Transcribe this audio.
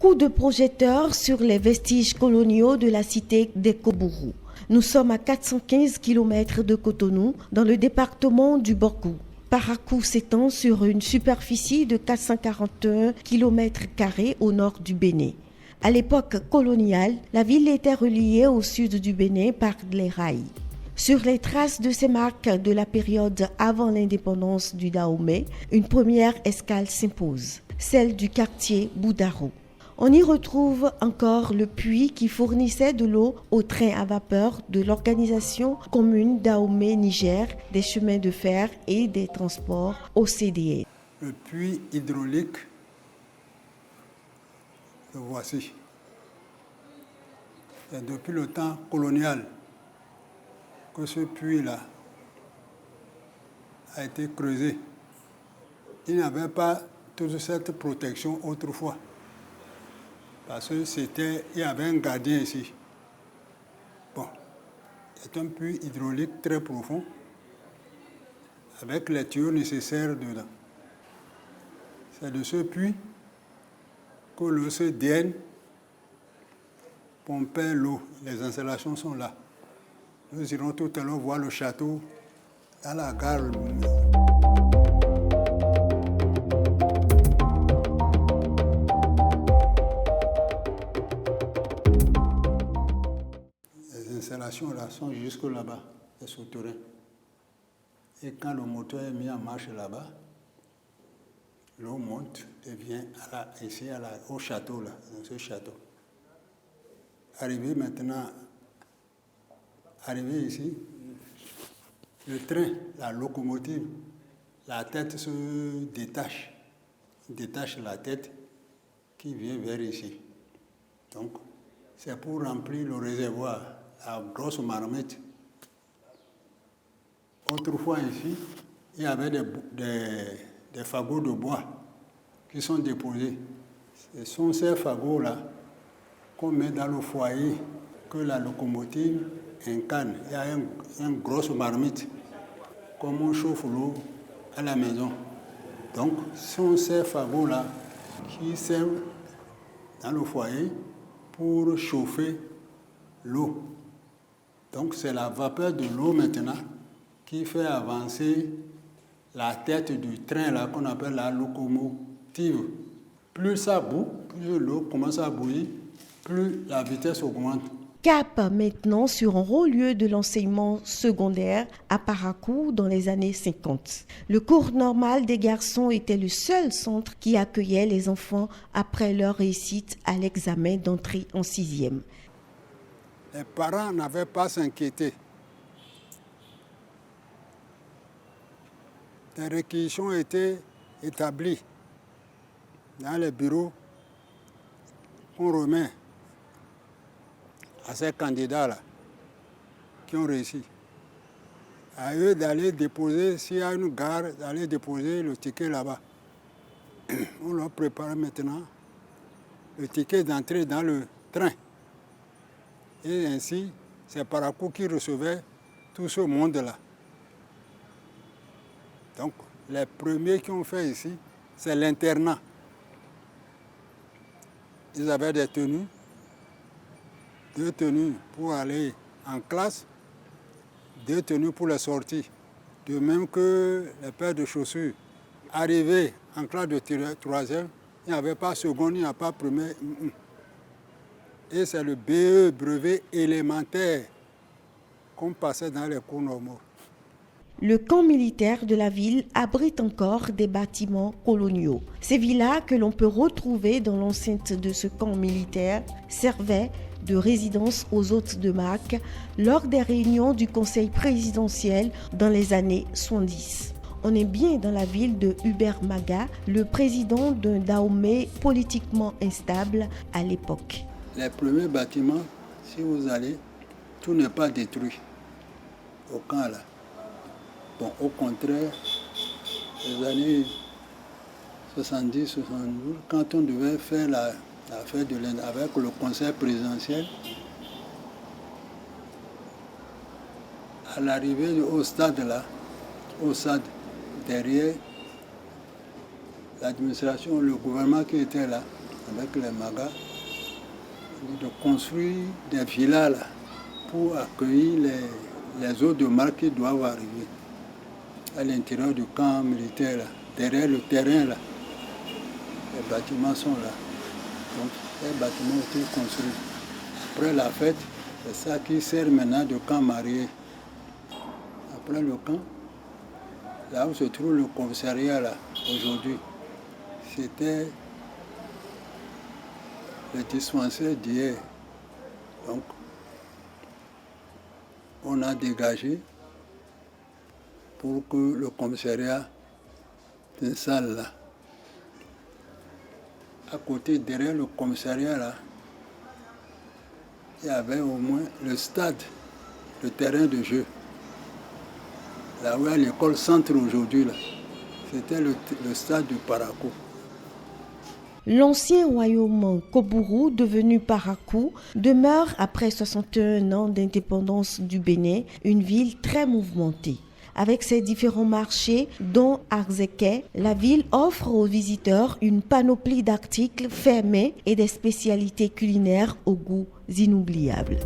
Coup de projecteur sur les vestiges coloniaux de la cité d'Ekoburu. Nous sommes à 415 km de Cotonou, dans le département du Borgou. Parakou s'étend sur une superficie de 441 km² au nord du Bénin. À l'époque coloniale, la ville était reliée au sud du Bénin par les rails. Sur les traces de ces marques de la période avant l'indépendance du Dahomey, une première escale s'impose, celle du quartier Boudaro. On y retrouve encore le puits qui fournissait de l'eau aux trains à vapeur de l'Organisation commune Dahomey-Niger des chemins de fer et des transports OCDE. Le puits hydraulique, le voici. C'est depuis le temps colonial que ce puits-là a été creusé. Il n'y avait pas toute cette protection autrefois. Parce qu'il y avait un gardien ici. Bon, c'est un puits hydraulique très profond, avec les tuyaux nécessaires dedans. C'est de ce puits que l'OCDN pompait l'eau. Les installations sont là. Nous irons tout à l'heure voir le château dans la gare. Les installations là sont jusque là-bas, les souterrains. Et quand le moteur est mis en marche là-bas, l'eau monte et vient ici au château, là, dans ce château. Arrivé ici, le train, la locomotive, la tête se détache. Il détache la tête qui vient vers ici. Donc, c'est pour remplir le réservoir, la grosse marmite. Autrefois ici, il y avait des fagots de bois qui sont déposés. Ce sont ces fagots-là qu'on met dans le foyer que la locomotive incarne. Il y a une grosse marmite, comme on chauffe l'eau à la maison. Donc, ce sont ces fagots-là qui servent dans le foyer pour chauffer l'eau. Donc, c'est la vapeur de l'eau maintenant qui fait avancer la tête du train là qu'on appelle la locomotive. Plus ça bout, plus l'eau commence à bouillir, plus la vitesse augmente. Cap maintenant sur un haut lieu de l'enseignement secondaire à Parakou dans les années 50. Le cours normal des garçons était le seul centre qui accueillait les enfants après leur réussite à l'examen d'entrée en 6e. Les parents n'avaient pas à s'inquiéter. Des réquisitions étaient établies dans les bureaux qu'on remet à ces candidats-là qui ont réussi. À eux d'aller déposer, s'il y a une gare, d'aller déposer le ticket là-bas. On leur prépare maintenant le ticket d'entrée dans le train. Et ainsi, c'est Parakou qui recevait tout ce monde-là. Donc, les premiers qui ont fait ici, c'est l'internat. Ils avaient des tenues, 2 tenues pour aller en classe, 2 tenues pour les sorties. De même que les paires de chaussures. Arrivés en classe de 3e, il n'y avait pas seconde, il n'y a pas première. Et c'est le BE, brevet élémentaire, qu'on passait dans les cours normaux. Le camp militaire de la ville abrite encore des bâtiments coloniaux. Ces villas que l'on peut retrouver dans l'enceinte de ce camp militaire servaient de résidence aux hôtes de marque lors des réunions du conseil présidentiel dans les années 70. On est bien dans la ville de Hubert Maga, le président d'un Dahomey politiquement instable à l'époque. Les premiers bâtiments, si vous allez, tout n'est pas détruit au camp là. Bon, au contraire, les années 70, 72, quand on devait faire la fête de l'Inde avec le conseil présidentiel, à l'arrivée au stade là, au stade, derrière l'administration, le gouvernement qui était là, avec les Magas, de construire des villas là, pour accueillir les autres demandes qui doivent arriver à l'intérieur du camp militaire, là, derrière le terrain. Là. Les bâtiments sont là. Donc, les bâtiments ont été construits. Après la fête, c'est ça qui sert maintenant de camp marié. Après le camp, là où se trouve le commissariat là, aujourd'hui, c'était le dispensaire d'hier. Donc, on a dégagé pour que le commissariat s'installe là. À côté, derrière le commissariat là, il y avait au moins le stade, le terrain de jeu. Là où il y a l'école centre aujourd'hui, là, c'était le stade du Parakou. L'ancien royaume Kobourou, devenu Parakou, demeure après 61 ans d'indépendance du Bénin, une ville très mouvementée. Avec ses différents marchés, dont Arzéké, la ville offre aux visiteurs une panoplie d'articles faits main et des spécialités culinaires aux goûts inoubliables.